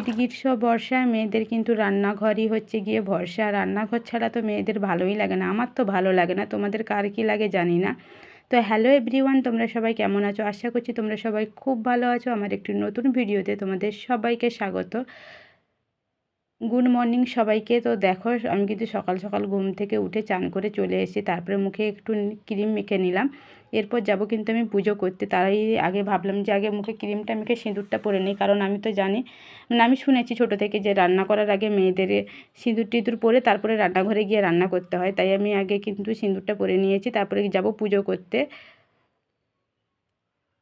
গ্রীষ্ম বর্ষায় মেয়েদের কিন্তু রান্নাঘরই হচ্ছে গিয়ে ভরসা। রান্নাঘর ছাড়া তো মেয়েদের ভালোই লাগে না, আমার তো ভালো লাগে না, তোমাদের কার কী লাগে জানি না। তো হ্যালো এভরিওয়ান, তোমরা সবাই কেমন আছো? আশা করছি তোমরা সবাই খুব ভালো আছো। আমার একটি নতুন ভিডিওতে তোমাদের সবাইকে স্বাগত। গুড মর্নিং সবাইকে। তো দেখো আমি কিন্তু সকাল সকাল ঘুম থেকে উঠে চান করে চলে এসেছি, তারপরে মুখে একটু ক্রিম মেখে নিলাম। এরপর যাব কিন্তু আমি পুজো করতে। তারই আগে ভাবলাম যে আগে মুখে ক্রিমটা মেখে সিঁদুরটা পরে নিই, কারণ আমি তো জানি, মানে আমি শুনেছি ছোটো থেকে যে রান্না করার আগে মেয়েদের সিঁদুর টিঁদুর পরে তারপরে রান্নাঘরে গিয়ে রান্না করতে হয়। তাই আমি আগে কিন্তু সিঁদুরটা পরে নিয়েছি, তারপরে যাব পুজো করতে।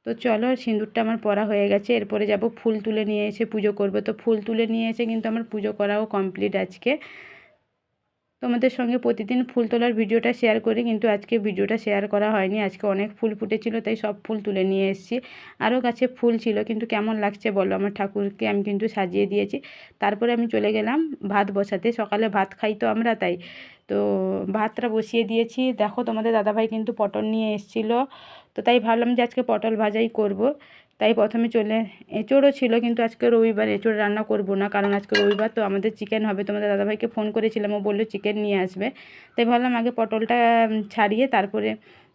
তো চলো, সিঁদুরটা আমার পরা হয়ে গেছে। এরপরে যাব ফুল তুলে নিয়ে এসে পুজো করব। তো ফুল তুলে নিয়ে এসে কিন্তু আমার পুজো করাও কমপ্লিট আজকে। তোমাদের সঙ্গে প্রতিদিন ফুল তোলার ভিডিওটা শেয়ার করি, কিন্তু আজকে ভিডিওটা শেয়ার করা হয়নি। আজকে অনেক ফুল ফুটেছিল, তাই সব ফুল তুলে নিয়ে এসেছি। আরও গাছে ফুল ছিল, কিন্তু কেমন লাগছে বলো? আমার ঠাকুরকে আমি কিন্তু সাজিয়ে দিয়েছি। তারপরে আমি চলে গেলাম ভাত বসাতে। সকালে ভাত খাই তো আমরা, তাই তো ভাতটা বসিয়ে দিয়েছি। দেখো তোমাদের দাদাভাই কিন্তু পটল নিয়ে এসেছিলো, তো তাই ভাবলাম যে আজকে পটল ভাজাই করব। তাই প্রথমে এঁচোড়ও ছিল, কিন্তু আজকে রবিবার এঁচোড় রান্না করব না, কারণ আজকে রবিবার তো আমাদের চিকেন হবে। তোমাদের দাদাভাইকে ফোন করেছিলাম, ও বললো চিকেন নিয়ে আসবে। তাই ভাবলাম আগে পটলটা ছাড়িয়ে তারপরে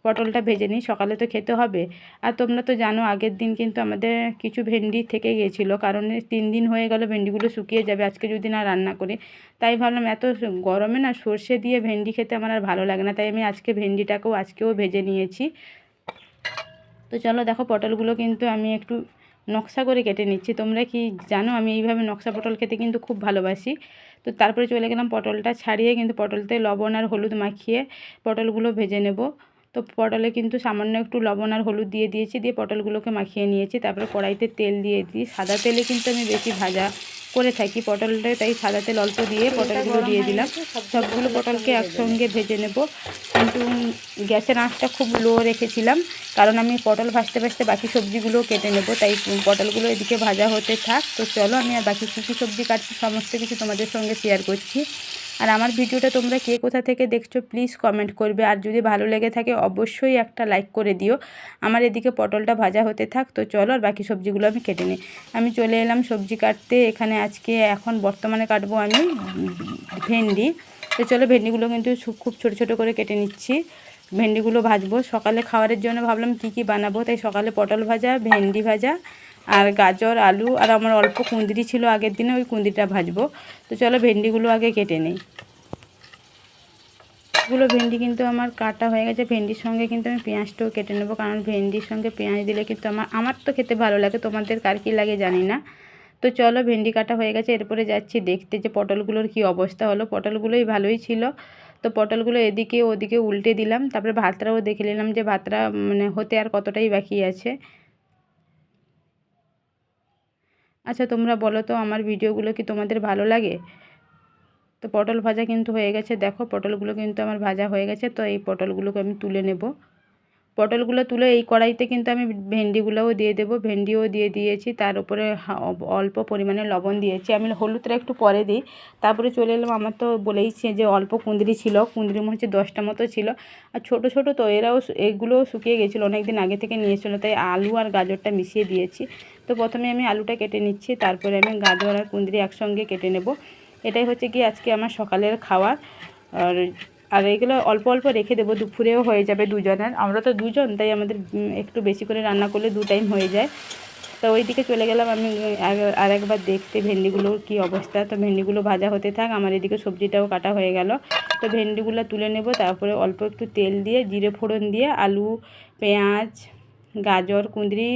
পটলটা ভেজে নিই, সকালে তো খেতে হবে। আর তোমরা তো জানো আগের দিন কিন্তু আমাদের কিছু ভেন্ডি থেকে গিয়েছিলো, কারণ 3 দিন হয়ে গেল, ভেন্ডিগুলো শুকিয়ে যাবে আজকে যদি না রান্না করি। তাই ভাবলাম এত গরমে না সর্ষে দিয়ে ভেন্ডি খেতে আমার আর ভালো লাগে না, তাই আমি আজকে ভেন্ডিটাকেও আজকেও ভেজে নিয়েছি। তো চলো দেখো, পটলগুলো কিন্তু আমি একটু নকশা করে কেটে নিচ্ছি। তোমরা কি জানো আমি এইভাবে নকশা পটল খেতে কিন্তু খুব ভালোবাসি। তো তারপরে চলে গেলাম পটলটা ছাড়িয়ে, কিন্তু পটলতে লবণ আর হলুদ মাখিয়ে পটলগুলো ভেজে নেব। তো পটলে কিন্তু সামান্য একটু লবণ আর হলুদ দিয়ে দিয়েছি, দিয়ে পটলগুলোকে মাখিয়ে নিয়েছি। তারপরে কড়াইতে তেল দিয়ে দিই। সাদা তেলে কিন্তু আমি বেশি ভাজা করে থাকি পটলটা, তাই সাদা তেল অল্প দিয়ে পটলগুলো দিয়ে দিলাম। সবগুলো পটলকে একসঙ্গে ভেজে নেব, কিন্তু গ্যাসের আঁচটা খুব লো রেখেছিলাম, কারণ আমি পটল ভাজতে ভাজতে বাকি সবজিগুলো কেটে নেব। তাই পটলগুলো এদিকে ভাজা হতে থাক। তো চলো আমি আর বাকি কী কী সবজি কাটছি সমস্ত কিছু তোমাদের সঙ্গে শেয়ার করছি। আর আমার ভিডিওটা তোমরা কে কোথা থেকে দেখছো প্লিজ কমেন্ট করবে, আর যদি ভালো লেগে থাকে অবশ্যই একটা লাইক করে দিও। আমার এদিকে পটলটা ভাজা হতে থাক। তো চলো আর বাকি সবজিগুলো আমি কেটে নিই। আমি চলে এলাম সবজি কাটতে। এখানে এখন বর্তমানে কাটবো আমি ভেন্ডি। তো চলো, ভেন্ডিগুলো কিন্তু খুব ছোটো ছোটো করে কেটে নিচ্ছি। ভেন্ডিগুলো ভাজবো সকালে খাবারের জন্য, ভাবলাম কি কি বানাবো। তাই সকালে পটল ভাজা, ভেন্ডি ভাজা আর গাজর আলু, আর আমার অল্প কুঁদরি ছিল আগের দিনে, ওই কুঁদরিটা ভাজবো। তো চলো ভেন্ডিগুলো আগে কেটে নিই। ভেন্ডি কিন্তু আমার কাটা হয়ে গেছে। ভেন্ডির সঙ্গে কিন্তু আমি পেঁয়াজটাও কেটে নেবো, কারণ ভেন্ডির সঙ্গে পেঁয়াজ দিলে কিন্তু আমার তো খেতে ভালো লাগে, তোমাদের কার কী লাগে জানি না। তো চলো ভেন্ডি কাটা হয়ে গেছে, এরপরে যাচ্ছি দেখতে যে পটলগুলোর কি অবস্থা হলো। পটলগুলোই ভালোই ছিল। তো পটলগুলো এদিকে ওদিকে উল্টে দিলাম, তারপরে ভাতটাও দেখে নিলাম যে ভাতটা মানে হতে আর কতটাই বাকি আছে। আচ্ছা তোমরা বলো তো, আমার ভিডিওগুলো কি তোমাদের ভালো লাগে? তো পটল ভাজা কিন্তু হয়ে গেছে। দেখো পটলগুলো কিন্তু আমার ভাজা হয়ে গেছে। তো এই পটলগুলোকে আমি তুলে নেব। পটলগুলো তুলে এই কড়াইতে কিন্তু আমি ভেন্ডিগুলোও দিয়ে দেবো। ভেন্ডিও দিয়ে দিয়েছি, তার উপরে অল্প পরিমাণে লবণ দিয়েছি। আমি হলুদটা একটু পরে দিই। তারপরে চলে এলাম, আমার তো বলেইছি যে অল্প কুঁদরি ছিল, কুঁদরি মনে হচ্ছে 10টা মতো ছিল। আর ছোটো ছোটো তো এগুলোও শুকিয়ে গেছিলো, অনেক দিন আগে থেকে নিয়েছিলো, তাই আলু আর গাজরটা মিশিয়ে দিয়েছি। তো প্রথমে আমি আলুটা কেটে নিচ্ছি, তারপরে আমি গাজর আর কুঁদরি একসঙ্গে কেটে নেব। এটাই হচ্ছে কি আজকে আমার সকালের খাওয়ার। আর আর এগুলো অল্প অল্প রেখে দেবো, দুপুরেও হয়ে যাবে দুজনের। আমরা তো দুজন, তাই আমাদের একটু বেশি করে রান্না করলে 2 টাইম হয়ে যায়। তো ওই দিকে চলে গেলাম আমি আরেকবার দেখতে ভেন্ডিগুলোর কি অবস্থা। তো ভেন্ডিগুলো ভাজা হতে থাক, আমার এদিকে সবজিটাও কাটা হয়ে গেল। তো ভেন্ডিগুলো তুলে নেব, তারপরে অল্প একটু তেল দিয়ে জিরে ফোড়ন দিয়ে আলু, পেঁয়াজ, গাজর, কুঁদরি,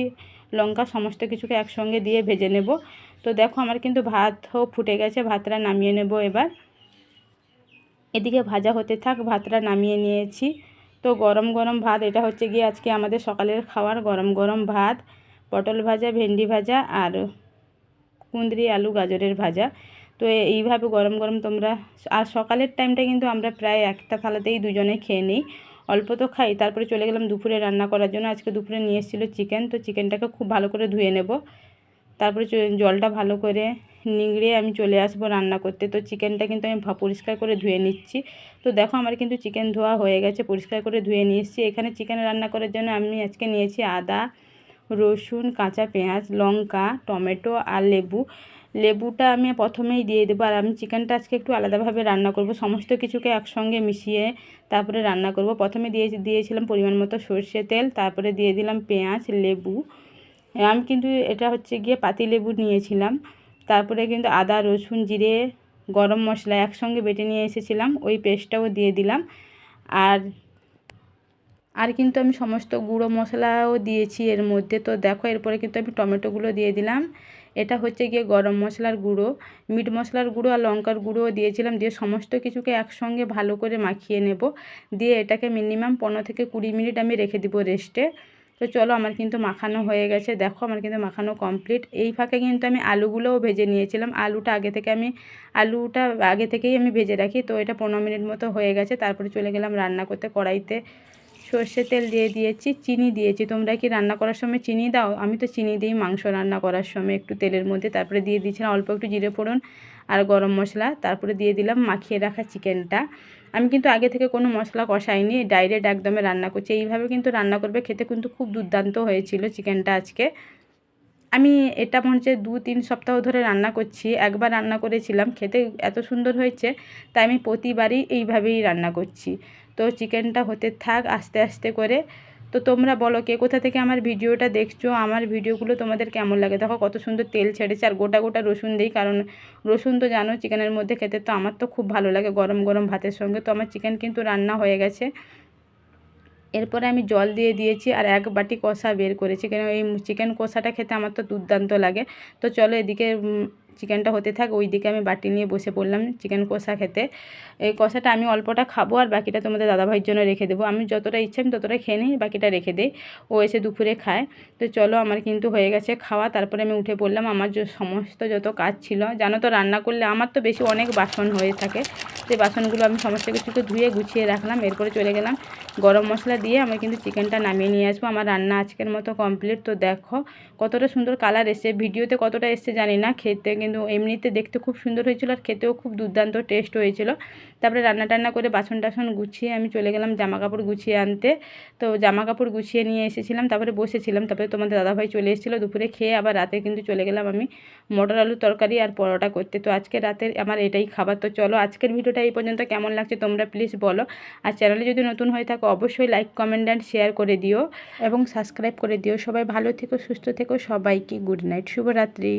লঙ্কা সমস্ত কিছুকে একসঙ্গে দিয়ে ভেজে নেব। তো দেখো আমার কিন্তু ভাতও ফুটে গেছে, ভাতটা নামিয়ে নেব এবার। এদিকে ভাজা হতে থাক, ভাতটা নামিয়ে নিয়েছি। তো গরম গরম ভাত, এটা হচ্ছে গিয়ে আজকে আমাদের সকালের খাওয়ার। গরম গরম ভাত, পটল ভাজা, ভেন্ডি ভাজা আর কুঁদরি আলু গাজরের ভাজা। তো এইভাবে গরম গরম তোমরা, আর সকালের টাইমটা কিন্তু আমরা প্রায় একটা থালাতেই দুজনে খেয়ে নিই, অল্প তো খাই। তারপরে চলে গেলাম দুপুরে রান্না করার জন্য। আজকে দুপুরে নিয়ে এসেছিলো চিকেন। তো চিকেনটাকে খুব ভালো করে ধুয়ে নেব, তারপরে জলটা ভালো করে নিংড়ে আমি চলে আসবো রান্না করতে। তো চিকেনটা কিন্তু আমি পরিষ্কার করে ধুয়ে নিচ্ছি। তো দেখো আমার কিন্তু চিকেন ধোয়া হয়ে গেছে, পরিষ্কার করে ধুয়ে নিয়ে এসেছি। এখানে চিকেন রান্না করার জন্য আমি আজকে নিয়েছি আদা, রসুন, কাঁচা পেঁয়াজ, লঙ্কা, টমেটো আর লেবু। লেবুটা আমি প্রথমেই দিয়ে দেবো। আর আমি চিকেনটা আজকে একটু আলাদাভাবে রান্না করব, সমস্ত কিছুকে একসঙ্গে মিশিয়ে তারপরে রান্না করব। প্রথমে দিয়েছিলাম পরিমাণ মতো সর্ষে তেল, তারপরে দিয়ে দিলাম পেঁয়াজ, লেবু। আমি কিন্তু এটা হচ্ছে গিয়ে পাতিলেবু নিয়েছিলাম। তারপরে কিন্তু আদা, রসুন, জিরে, গরম মশলা একসঙ্গে বেটে নিয়ে এসেছিলাম, ওই পেস্টটাও দিয়ে দিলাম। আর কিন্তু আমি সমস্ত গুঁড়ো মশলাও দিয়েছি এর মধ্যে। তো দেখো এরপরে কিন্তু আমি টমেটোগুলো দিয়ে দিলাম। এটা হচ্ছে গিয়ে গরম মশলার গুঁড়ো, মিট মশলার গুঁড়ো আর লঙ্কার গুঁড়োও দিয়েছিলাম। দিয়ে সমস্ত কিছুকে একসঙ্গে ভালো করে মাখিয়ে নেব। দিয়ে এটাকে মিনিমাম 15 থেকে 20 মিনিট আমি রেখে দিব রেস্টে। তো চলো আমার কিন্তু মাখানো হয়ে গেছে, দেখো আমার কিন্তু মাখানো কমপ্লিট। এই ফাঁকে কিন্তু আমি আলুগুলোও ভেজে নিয়েছিলাম। আলুটা আগে থেকেই আমি ভেজে রাখি। তো এটা 15 মিনিট মতো হয়ে গেছে। তারপরে চলে গেলাম রান্না করতে। কড়াইতে সর্ষের তেল দিয়ে দিয়েছি, চিনি দিয়েছি। তোমরা কি রান্না করার সময় চিনি দাও? আমি তো চিনি দিই মাংস রান্না করার সময় একটু তেলের মধ্যে। তারপরে দিয়ে দিয়েছিলাম অল্প একটু জিরে ফোড়ন আর গরম মশলা। তারপরে দিয়ে দিলাম মাখিয়ে রাখা চিকেনটা। আমি কিন্তু আগে থেকে কোনো মশলা কষাইনি, ডাইরেক্ট একদমে রান্না করছি। এইভাবে কিন্তু রান্না করবে, খেতে কিন্তু খুব দুর্দান্ত হয়েছিল চিকেনটা আজকে। আমি এটা মনে হচ্ছে 2-3 সপ্তাহ ধরে রান্না করছি। একবার রান্না করেছিলাম, খেতে এত সুন্দর হয়েছে তাই আমি প্রতিবারই এইভাবেই রান্না করছি। তো চিকেনটা হতে থাক আস্তে আস্তে করে। তো তোমরা বলো কে কোথা থেকে আমার ভিডিওটা দেখছো, আমার ভিডিওগুলো তোমাদের কেমন লাগে। দেখো কত সুন্দর তেল ছেড়েছে। আর গোটা গোটা রসুন দিই, কারণ রসুন তো জানো চিকেনের মধ্যে খেতে তো আমার তো খুব ভালো লাগে গরম গরম ভাতের সঙ্গে। তো আমার চিকেন কিন্তু রান্না হয়ে গেছে। এরপরে আমি জল দিয়ে দিয়েছি আর 1 বাটি কষা বের করেছি, কেন এই চিকেন কষাটা খেতে আমার তো দুর্দান্ত লাগে। তো চলো এদিকে চিকেনটা হতে থাক, ওই দিকে আমি বাটি নিয়ে বসে পড়লাম চিকেন কষা খেতে। এই কষাটা আমি অল্পটা খাবো আর বাকিটা তোমাদের দাদাভাইয়ের জন্য রেখে দেবো। আমি যতটা ইচ্ছে আমি ততটা খেয়ে নিই, বাকিটা রেখে দিই, ও এসে দুপুরে খায়। তো চলো আমার কিন্তু হয়ে গেছে খাওয়া। তারপরে আমি উঠে পড়লাম, আমার সমস্ত যত কাজ ছিল, জানো তো রান্না করলে আমার তো বেশি অনেক বাসন হয়ে থাকে। সেই বাসনগুলো আমি সমস্ত কিছুকে ধুয়ে গুছিয়ে রাখলাম। এরপরে চলে গেলাম গরম মশলা দিয়ে আমি কিন্তু চিকেনটা নামিয়ে নিয়ে আসবো। আমার রান্না আজকের মতো কমপ্লিট। তো দেখো কতটা সুন্দর কালার এসছে, ভিডিওতে কতটা এসছে জানি না, খেতে কিন্তু এমনিতে দেখতে খুব সুন্দর হয়েছিল আর খেতেও খুব দুর্দান্ত টেস্ট হয়েছিল। তারপরে রান্না টান্না করে বাসন টাসন গুছিয়ে আমি চলে গেলাম জামা কাপড় গুছিয়ে আনতে। তো জামা কাপড় গুছিয়ে নিয়ে এসেছিলাম, তারপরে বসেছিলাম। তারপরে তোমাদের দাদাভাই চলে এসেছিলো দুপুরে খেয়ে। আবার রাতে কিন্তু চলে গেলাম আমি মটর আলুর তরকারি আর পরোটা করতে। তো আজকে রাতের আমার এটাই খাবার। তো চলো আজকের ভিডিওটা এই পর্যন্ত, কেমন লাগছে তোমরা প্লিজ বলো। আর চ্যানেলে যদি নতুন হয়ে থাকো অবশ্যই লাইক, কমেন্ট অ্যান্ড শেয়ার করে দিও এবং সাবস্ক্রাইব করে দিও। সবাই ভালো থেকো, সুস্থ থেকো, সবাইকে গুড নাইট, শুভরাত্রি।